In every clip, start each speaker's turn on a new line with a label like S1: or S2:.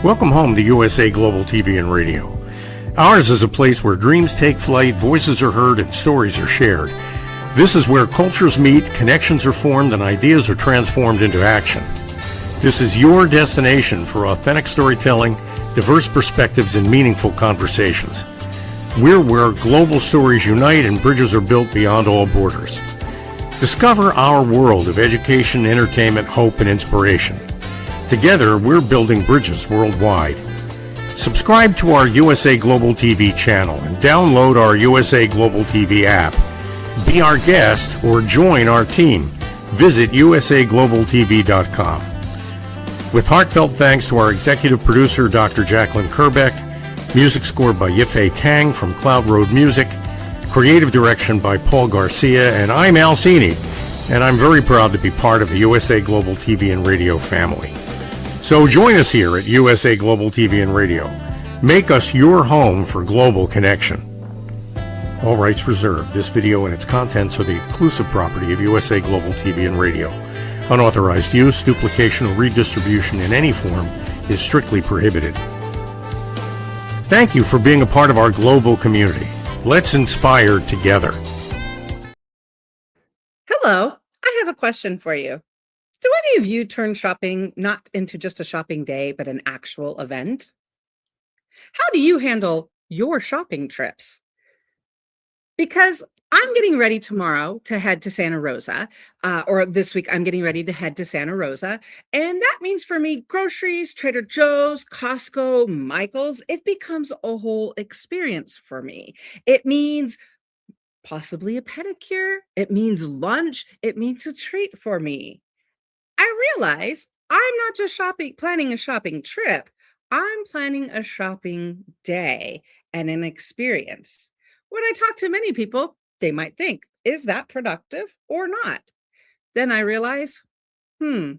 S1: Welcome home to USA Global TV and Radio. Ours is a place where dreams take flight, voices are heard, and stories are shared. This is where cultures meet, connections are formed, and ideas are transformed into action. This is your destination for authentic storytelling, diverse perspectives, and meaningful conversations. We're where global stories unite and bridges are built beyond all borders. Discover our world of education, entertainment, hope, and inspiration. Together, we're building bridges worldwide. Subscribe to our USA Global TV channel and download our USA Global TV app. Be our guest or join our team. Visit usaglobaltv.com. With heartfelt thanks to our executive producer, Dr. Jacqueline Kerbeck, music scored by Yifei Tang from Cloud Road Music, creative direction by Paul Garcia, and I'm Al Cini, and I'm very proud to be part of the USA Global TV and Radio family. So join us here at USA Global TV and Radio. Make us your home for global connection. All rights reserved. This video and its contents are the exclusive property of USA Global TV and Radio. Unauthorized use, duplication, or redistribution in any form is strictly prohibited. Thank you for being a part of our global community. Let's inspire together.
S2: Hello, I have a question for you. Do any of you turn shopping not into just a shopping day, but an actual event? How do you handle your shopping trips? Because I'm getting ready tomorrow to head to Santa Rosa, or this week I'm getting ready to head to Santa Rosa. And that means for me, groceries, Trader Joe's, Costco, Michael's, it becomes a whole experience for me. It means possibly a pedicure. It means lunch. It means a treat for me. I realize I'm not just planning a shopping trip. I'm planning a shopping day and an experience. When I talk to many people, they might think, is that productive or not? Then I realize, I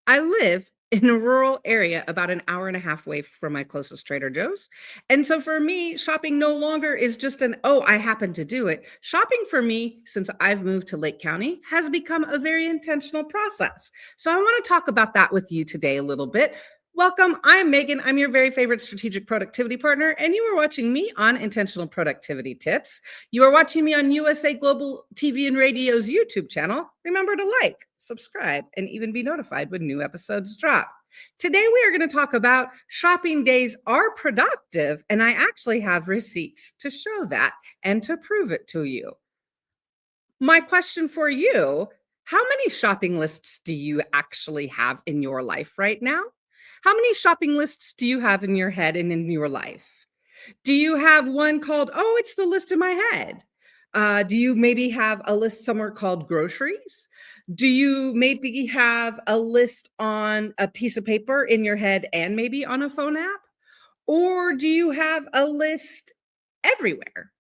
S2: live in a rural area about an hour and a half away from my closest Trader Joe's. And so for me, shopping no longer is just I happen to do it. Shopping for me, since I've moved to Lake County, has become a very intentional process. So I want to talk about that with you today a little bit. Welcome, I'm Megan. I'm your very favorite strategic productivity partner, and you are watching me on Intentional Productivity Tips. You are watching me on USA Global TV and Radio's YouTube channel. Remember to like, subscribe, and even be notified when new episodes drop. Today, we are going to talk about shopping days are productive, and I actually have receipts to show that and to prove it to you. My question for you, how many shopping lists do you actually have in your life right now? How many shopping lists do you have in your head and in your life? Do you have one called, it's the list in my head? Do you maybe have a list somewhere called groceries? Do you maybe have a list on a piece of paper in your head and maybe on a phone app? Or do you have a list everywhere?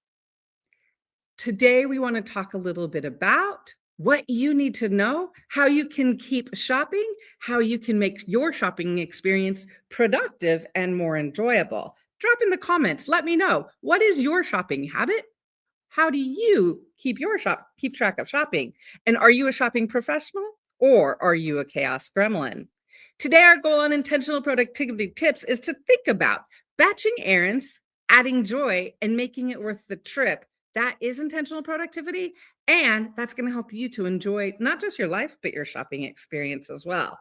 S2: Today, we want to talk a little bit about what you need to know, how you can keep shopping, how you can make your shopping experience productive and more enjoyable. Drop in the comments. Let me know. What is your shopping habit? How do you keep track of shopping? And are you a shopping professional or are you a chaos gremlin? Today, our goal on Intentional Productivity Tips is to think about batching errands, adding joy, and making it worth the trip. That is intentional productivity, and that's going to help you to enjoy not just your life, but your shopping experience as well.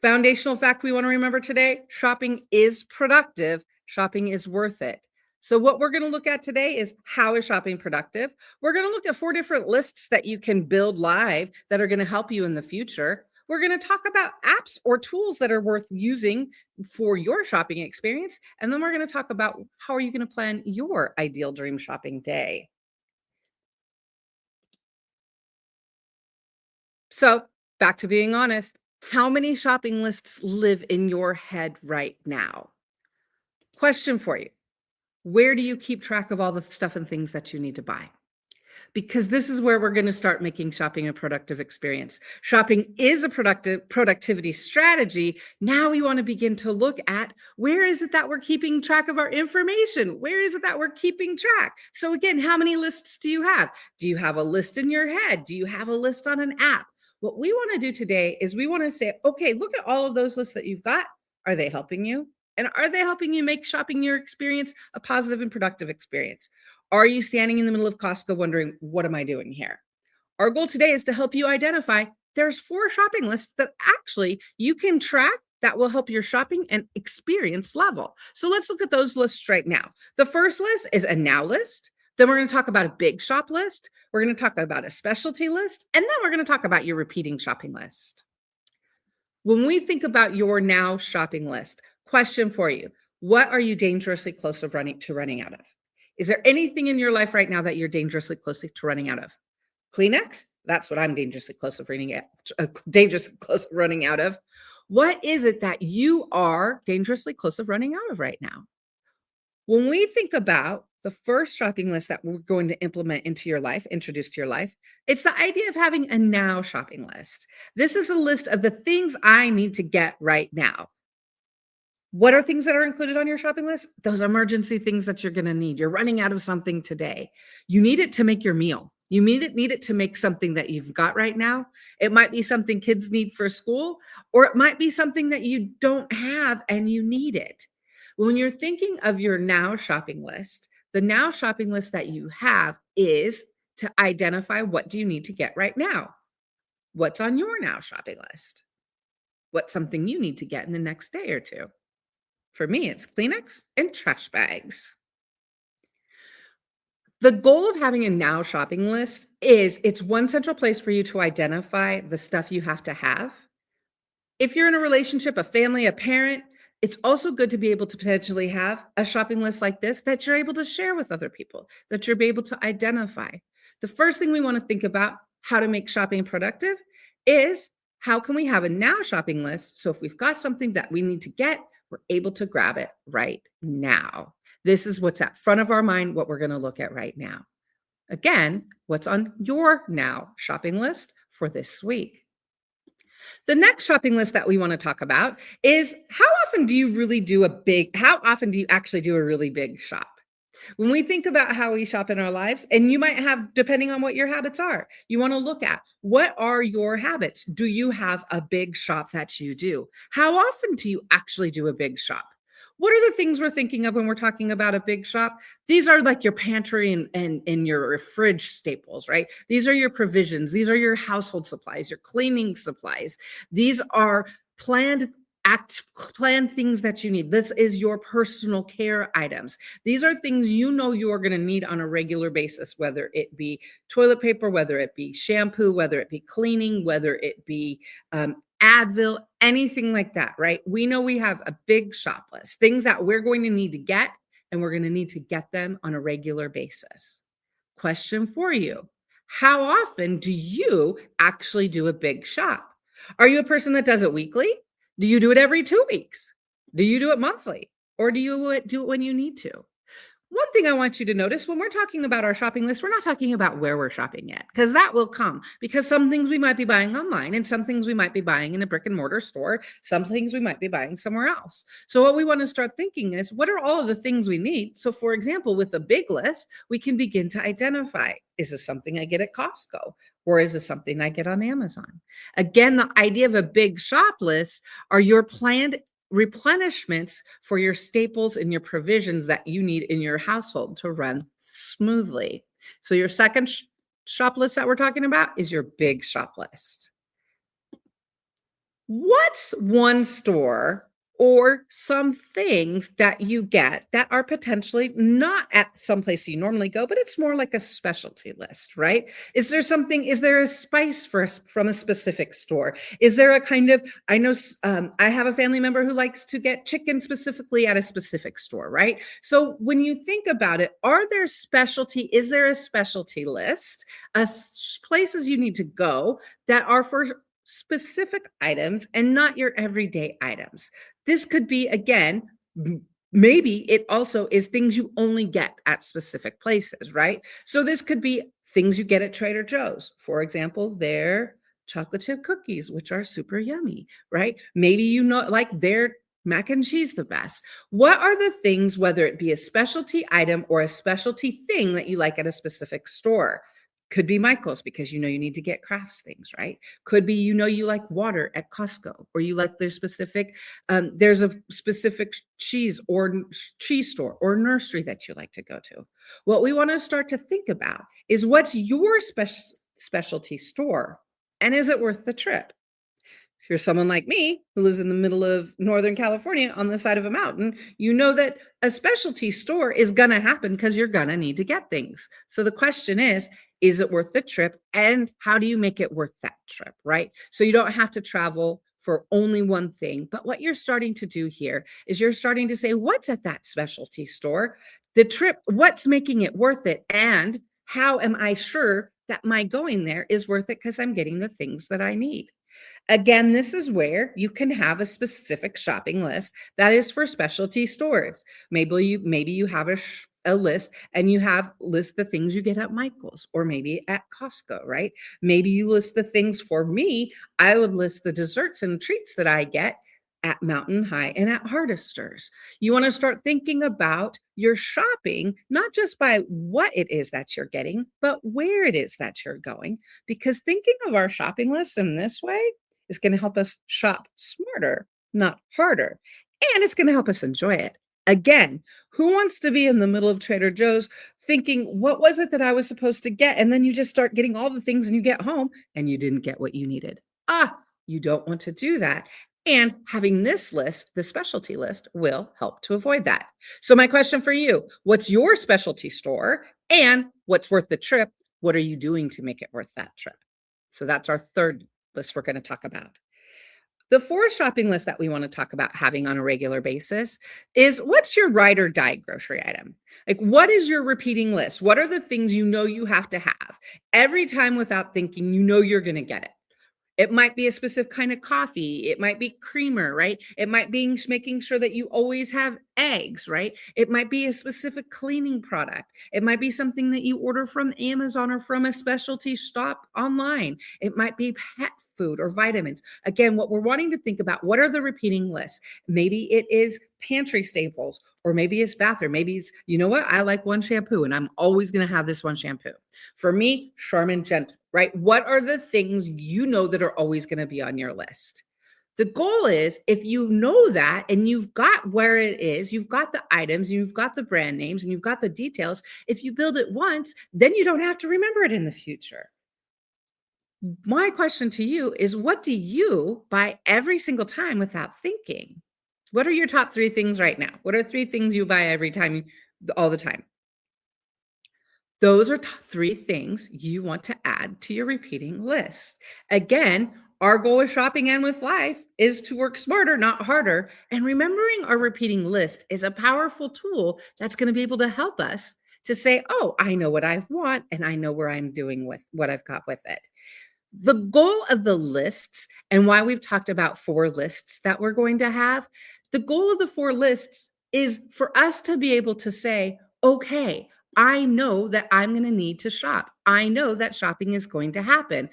S2: Foundational fact we want to remember today, shopping is productive. Shopping is worth it. So what we're going to look at today is how is shopping productive? We're going to look at 4 different lists that you can build live that are going to help you in the future. We're going to talk about apps or tools that are worth using for your shopping experience. And then we're going to talk about how are you going to plan your ideal dream shopping day. So back to being honest, how many shopping lists live in your head right now? Question for you. Where do you keep track of all the stuff and things that you need to buy? Because this is where we're going to start making shopping a productive experience. Shopping is a productivity strategy. Now we want to begin to look at where is it that we're keeping track of our information? Where is it that we're keeping track? So again, how many lists do you have? Do you have a list in your head? Do you have a list on an app? What we want to do today is we want to say, okay, look at all of those lists that you've got. Are they helping you? And are they helping you make shopping your experience a positive and productive experience? Are you standing in the middle of Costco wondering, what am I doing here? Our goal today is to help you identify there's 4 shopping lists that actually you can track that will help your shopping and experience level. So let's look at those lists right now. The first list is a now list. Then we're going to talk about a big shop list. We're going to talk about a specialty list. And then we're going to talk about your repeating shopping list. When we think about your now shopping list, question for you: what are you dangerously close to running out of? Is there anything in your life right now that you're dangerously close to running out of? Kleenex? That's what I'm dangerously close to running out of. What is it that you are dangerously close to running out of right now? When we think about the first shopping list that we're going to implement into your life, introduce to your life, it's the idea of having a now shopping list. This is a list of the things I need to get right now. What are things that are included on your shopping list? Those emergency things that you're going to need. You're running out of something today. You need it to make your meal. You need it to make something that you've got right now. It might be something kids need for school, or it might be something that you don't have and you need it. When you're thinking of your now shopping list, the now shopping list that you have is to identify, what do you need to get right now? What's on your now shopping list? What's something you need to get in the next day or two? For me, it's Kleenex and trash bags. The goal of having a now shopping list is it's one central place for you to identify the stuff you have to have. If you're in a relationship, a family, a parent, it's also good to be able to potentially have a shopping list like this that you're able to share with other people, that you're able to identify. The first thing we want to think about how to make shopping productive is, how can we have a now shopping list? So if we've got something that we need to get, we're able to grab it right now. This is what's at front of our mind, what we're going to look at right now. Again, what's on your now shopping list for this week? The next shopping list that we want to talk about is, how often do you actually do a really big shop? When we think about how we shop in our lives, and you might have, depending on what your habits are, you want to look at, what are your habits? Do you have a big shop that you do? How often do you actually do a big shop? What are the things we're thinking of when we're talking about a big shop? These are like your pantry and your fridge staples, right? These are your provisions. These are your household supplies, your cleaning supplies. These are planned things that you need. This is your personal care items. These are things you know you are going to need on a regular basis, whether it be toilet paper, whether it be shampoo, whether it be cleaning, whether it be Advil, anything like that, right? We know we have a big shop list, things that we're going to need to get, and we're going to need to get them on a regular basis. Question for you: how often do you actually do a big shop? Are you a person that does it weekly? Do you do it every 2 weeks? Do you do it monthly? Or do you do it when you need to? One thing I want you to notice, when we're talking about our shopping list, we're not talking about where we're shopping yet, because that will come. Because some things we might be buying online, and some things we might be buying in a brick and mortar store, some things we might be buying somewhere else. So what we want to start thinking is, what are all of the things we need? So for example, with a big list, we can begin to identify, is this something I get at Costco? Or is this something I get on Amazon? Again, the idea of a big shop list are your planned replenishments for your staples and your provisions that you need in your household to run smoothly. So your second shop list that we're talking about is your big shop list. What's one store or some things that you get that are potentially not at some place you normally go, but it's more like a specialty list, right? Is there a spice from a specific store? Is there a kind of, I have a family member who likes to get chicken specifically at a specific store, right? So when you think about it, is there a specialty list, places you need to go that are for specific items and not your everyday items? This could be, again, maybe it also is things you only get at specific places, right? So this could be things you get at Trader Joe's. For example, their chocolate chip cookies, which are super yummy, right? Maybe you know, like their mac and cheese the best. What are the things, whether it be a specialty item or a specialty thing that you like at a specific store? Could be Michael's because you need to get crafts things, right? Could be you like water at Costco, or you like there's a specific cheese or cheese store or nursery that you like to go to. What we want to start to think about is what's your specialty store, and is it worth the trip? If you're someone like me who lives in the middle of Northern California on the side of a mountain, you know that a specialty store is going to happen because you're going to need to get things. So the question is it worth the trip? And how do you make it worth that trip, right? So you don't have to travel for only one thing. But what you're starting to do here is you're starting to say, what's at that specialty store? The trip, what's making it worth it? And how am I sure that my going there is worth it because I'm getting the things that I need? Again, this is where you can have a specific shopping list that is for specialty stores. Maybe you have a list and you list the things you get at Michael's or maybe at Costco, right? Maybe you list the things. For me, I would list the desserts and treats that I get at Mountain High and at Hardester's. You want to start thinking about your shopping, not just by what it is that you're getting, but where it is that you're going. Because thinking of our shopping lists in this way is going to help us shop smarter, not harder. And it's going to help us enjoy it. Again, who wants to be in the middle of Trader Joe's thinking, what was it that I was supposed to get? And then you just start getting all the things and you get home and you didn't get what you needed. You don't want to do that. And having this list, the specialty list, will help to avoid that. So my question for you, what's your specialty store and what's worth the trip? What are you doing to make it worth that trip? So that's our third list we're going to talk about. The fourth shopping list that we want to talk about having on a regular basis is, what's your ride or die grocery item? Like, what is your repeating list? What are the things you have to have every time without thinking you're going to get it? It might be a specific kind of coffee. It might be creamer, right? It might be making sure that you always have eggs, right? It might be a specific cleaning product. It might be something that you order from Amazon or from a specialty shop online. It might be pet food or vitamins. Again, what we're wanting to think about, what are the repeating lists? Maybe it is pantry staples, or maybe it's bathroom. Maybe it's, I like one shampoo and I'm always going to have this one shampoo. For me, Charmin Gentle, right? What are the things that are always going to be on your list? The goal is, if you know that and you've got where it is, you've got the items, you've got the brand names, and you've got the details, if you build it once, then you don't have to remember it in the future. My question to you is, what do you buy every single time without thinking? What are your top 3 things right now? What are 3 things you buy every time, all the time? Those are 3 things you want to add to your repeating list. Again, our goal with shopping and with life is to work smarter, not harder. And remembering our repeating list is a powerful tool that's going to be able to help us to say, oh, I know what I want and I know where I'm doing with what I've got with it. The goal of the lists, and why we've talked about 4 lists that we're going to have, the goal of the 4 lists is for us to be able to say, okay, I know that I'm going to need to shop. I know that shopping is going to happen.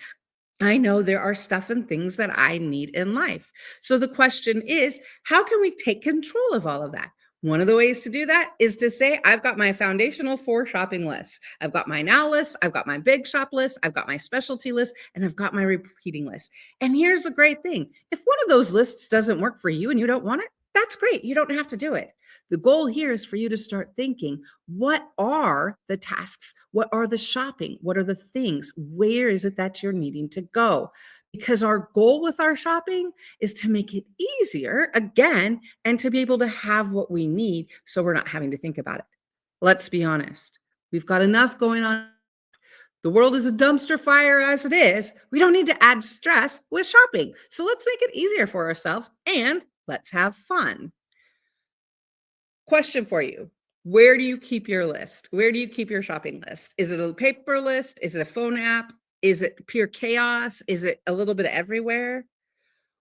S2: I know there are stuff and things that I need in life. So the question is, how can we take control of all of that? One of the ways to do that is to say, I've got my foundational 4 shopping lists. I've got my now list, I've got my big shop list, I've got my specialty list, and I've got my repeating list. And here's the great thing. If one of those lists doesn't work for you and you don't want it, that's great. You don't have to do it. The goal here is for you to start thinking, what are the tasks? What are the shopping? What are the things? Where is it that you're needing to go? Because our goal with our shopping is to make it easier, again, and to be able to have what we need so we're not having to think about it. Let's be honest. We've got enough going on. The world is a dumpster fire as it is. We don't need to add stress with shopping. So let's make it easier for ourselves and let's have fun. Question for you. Where do you keep your list? Where do you keep your shopping list? Is it a paper list? Is it a phone app? Is it pure chaos? Is it a little bit everywhere?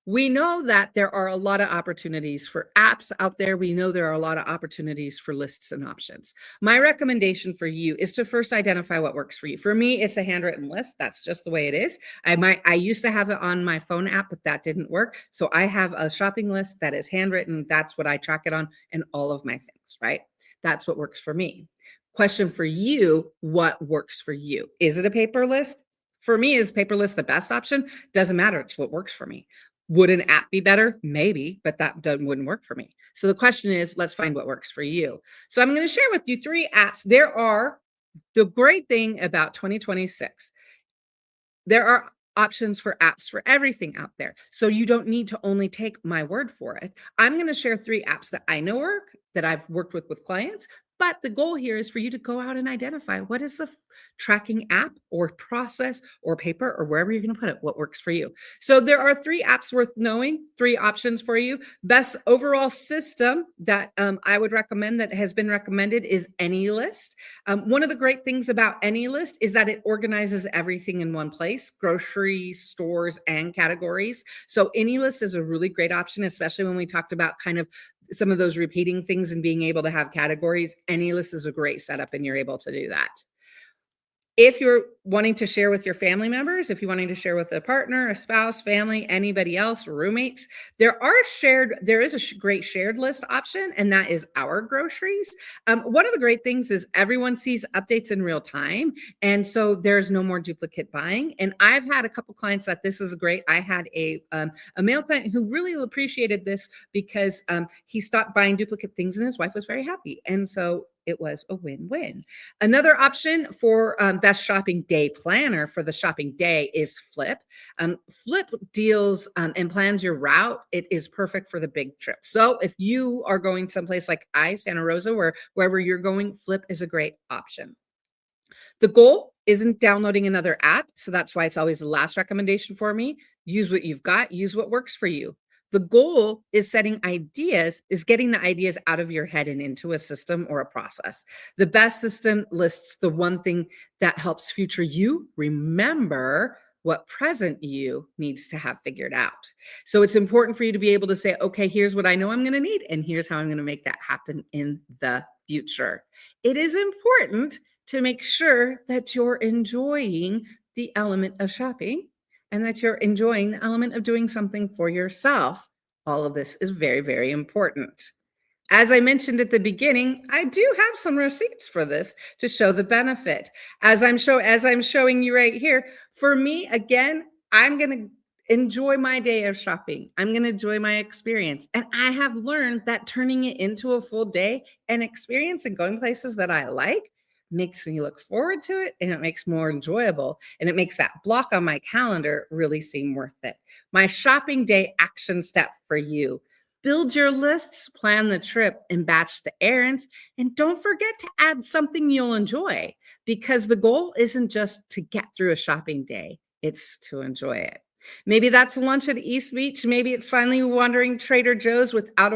S2: We know that there are a lot of opportunities for apps out there. We know there are a lot of opportunities for lists and options. My recommendation for you is to first identify what works for you. For me, it's a handwritten list. That's just the way it is. I used to have it on my phone app, but that didn't work. So I have a shopping list that is handwritten. That's what I track it on and all of my things, right? That's what works for me. Question for you, what works for you? Is it a paper list? For me, is paper list the best option? Doesn't matter. It's what works for me. Would an app be better? Maybe, but that wouldn't work for me. So the question is, let's find what works for you. So I'm going to share with you 3 apps. The great thing about 2026, there are options for apps for everything out there. So you don't need to only take my word for it. I'm going to share 3 apps that I know work, that I've worked with clients. But the goal here is for you to go out and identify what is the tracking app or process or paper or wherever you're going to put it, what works for you. So there are 3 apps worth knowing, 3 options for you. Best overall system that I would recommend that has been recommended is AnyList. One of the great things about AnyList is that it organizes everything in one place, groceries, stores, and categories. So AnyList is a really great option, especially when we talked about kind of some of those repeating things and being able to have categories. AnyList is a great setup and you're able to do that. If you're wanting to share with your family members, if you're wanting to share with a partner, a spouse, family, anybody else, roommates, there is a great shared list option, and that is Our Groceries. One of the great things is everyone sees updates in real time, and so there's no more duplicate buying. And I've had a couple clients that this is great. I had a male client who really appreciated this because he stopped buying duplicate things, and his wife was very happy. And so it was a win-win. Another option for best shopping day planner for the shopping day is Flip. Flip deals and plans your route. It is perfect for the big trip. So if you are going someplace like Santa Rosa, wherever you're going, Flip is a great option. The goal isn't downloading another app, so that's why it's always the last recommendation for me. Use what you've got, use what works for you. The goal is getting the ideas out of your head and into a system or a process. The best system lists the one thing that helps future you remember what present you needs to have figured out. So it's important for you to be able to say, okay, here's what I know I'm going to need, and here's how I'm going to make that happen in the future. It is important to make sure that you're enjoying the element of shopping and that you're enjoying the element of doing something for yourself. All of this is very, very important. As I mentioned at the beginning, I do have some receipts for this to show the benefit. As I'm showing you right here, for me, again, I'm going to enjoy my day of shopping. I'm going to enjoy my experience. And I have learned that turning it into a full day and experience and going places that I like makes me look forward to it, and it makes more enjoyable, and it makes that block on my calendar really seem worth it. My shopping day action step for you: build your lists, plan the trip, and batch the errands. And don't forget to add something you'll enjoy, because the goal isn't just to get through a shopping day, it's to enjoy it. Maybe that's lunch at East Beach. Maybe it's finally wandering Trader Joe's without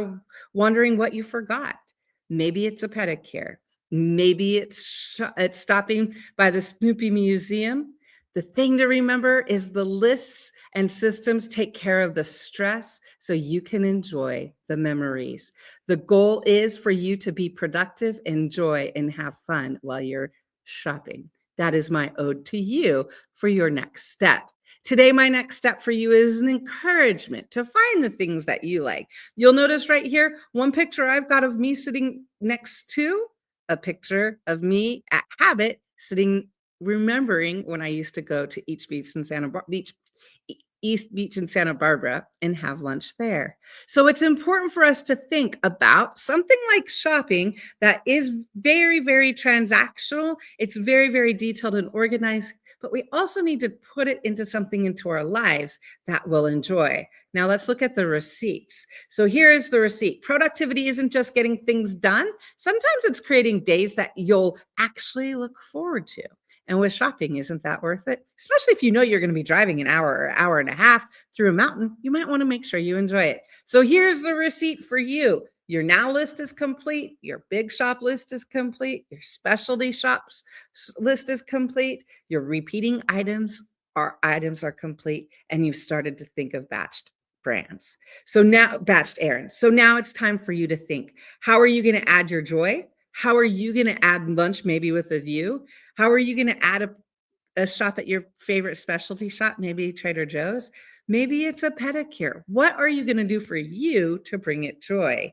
S2: wondering what you forgot. Maybe it's a pedicure. Maybe it's stopping by the Snoopy Museum. The thing to remember is the lists and systems take care of the stress so you can enjoy the memories. The goal is for you to be productive, enjoy, and have fun while you're shopping. That is my ode to you for your next step. Today, my next step for you is an encouragement to find the things that you like. You'll notice right here, one picture I've got of me sitting next to a picture of me at Habit remembering when I used to go to East Beach in Santa Barbara and have lunch there. So it's important for us to think about something like shopping that is very, very transactional. It's very, very detailed and organized, but we also need to put it into our lives that we'll enjoy. Now let's look at the receipts. So here's the receipt. Productivity isn't just getting things done. Sometimes it's creating days that you'll actually look forward to. And with shopping, isn't that worth it? Especially if you know you're going to be driving an hour or hour and a half through a mountain, you might want to make sure you enjoy it. So here's the receipt for you. Your now list is complete. Your big shop list is complete. Your specialty shops list is complete. Your repeating items are complete. And you've started to think of batched errands. So now it's time for you to think, how are you going to add your joy? How are you going to add lunch, maybe with a view? How are you going to add a shop at your favorite specialty shop, maybe Trader Joe's? Maybe it's a pedicure. What are you going to do for you to bring it joy?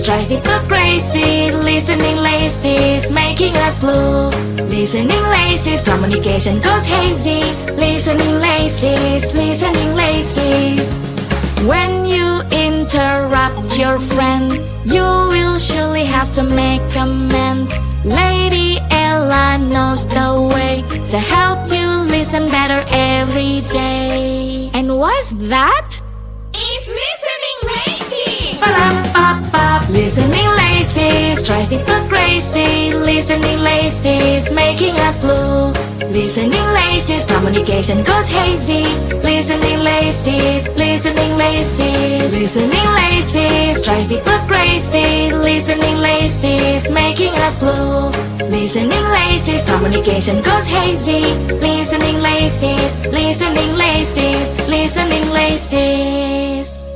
S3: laces drive people crazy. Listening laces making us blue. Listening laces, communication goes hazy. Listening laces, listening laces. When you interrupt your friend, you will surely have to make amends. Lady Ella knows the way to help you listen better every day. And what's that? It's listening laces. Ba-da-ba-ba. Listening laces drive people crazy. Listening laces making us blue. Listening laces, communication goes hazy. Listening laces, listening laces. Listening laces drive people crazy. Listening laces making us blue. Listening laces, communication goes hazy. Listening laces, listening laces, listening laces.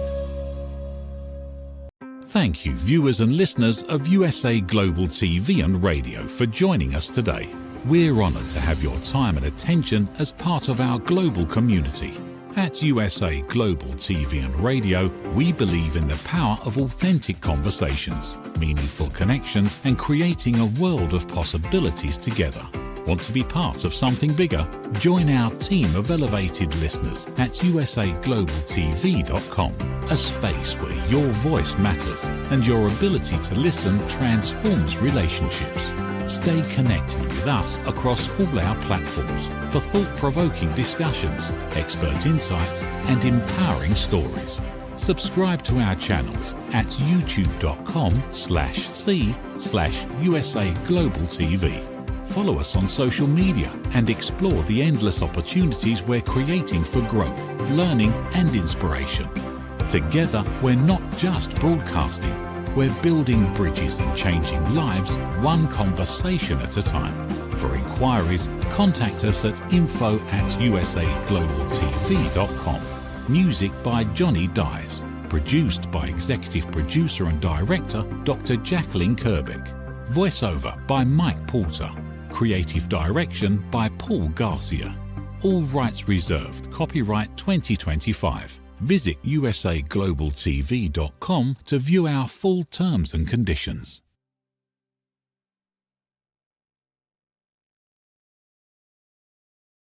S4: Thank you, viewers and listeners of USA Global TV and Radio, for joining us today. We're honoured to have your time and attention as part of our global community. At USA Global TV and Radio, we believe in the power of authentic conversations, meaningful connections, and creating a world of possibilities together. Want to be part of something bigger? Join our team of elevated listeners at usaglobaltv.com, a space where your voice matters and your ability to listen transforms relationships. Stay connected with us across all our platforms for thought-provoking discussions, expert insights, and empowering stories. Subscribe to our channels at youtube.com/c/USA-Global-TV. Follow us on social media and explore the endless opportunities we're creating for growth, learning, and inspiration. Together, we're not just broadcasting. We're building bridges and changing lives one conversation at a time. For inquiries, contact us at info@usaglobaltv.com. Music by Johnny Dyes. Produced by Executive Producer and Director Dr. Jacqueline Kerbeck. Voiceover by Mike Porter. Creative Direction by Paul Garcia. All rights reserved. Copyright 2025. Visit usaglobaltv.com to view our full terms and conditions.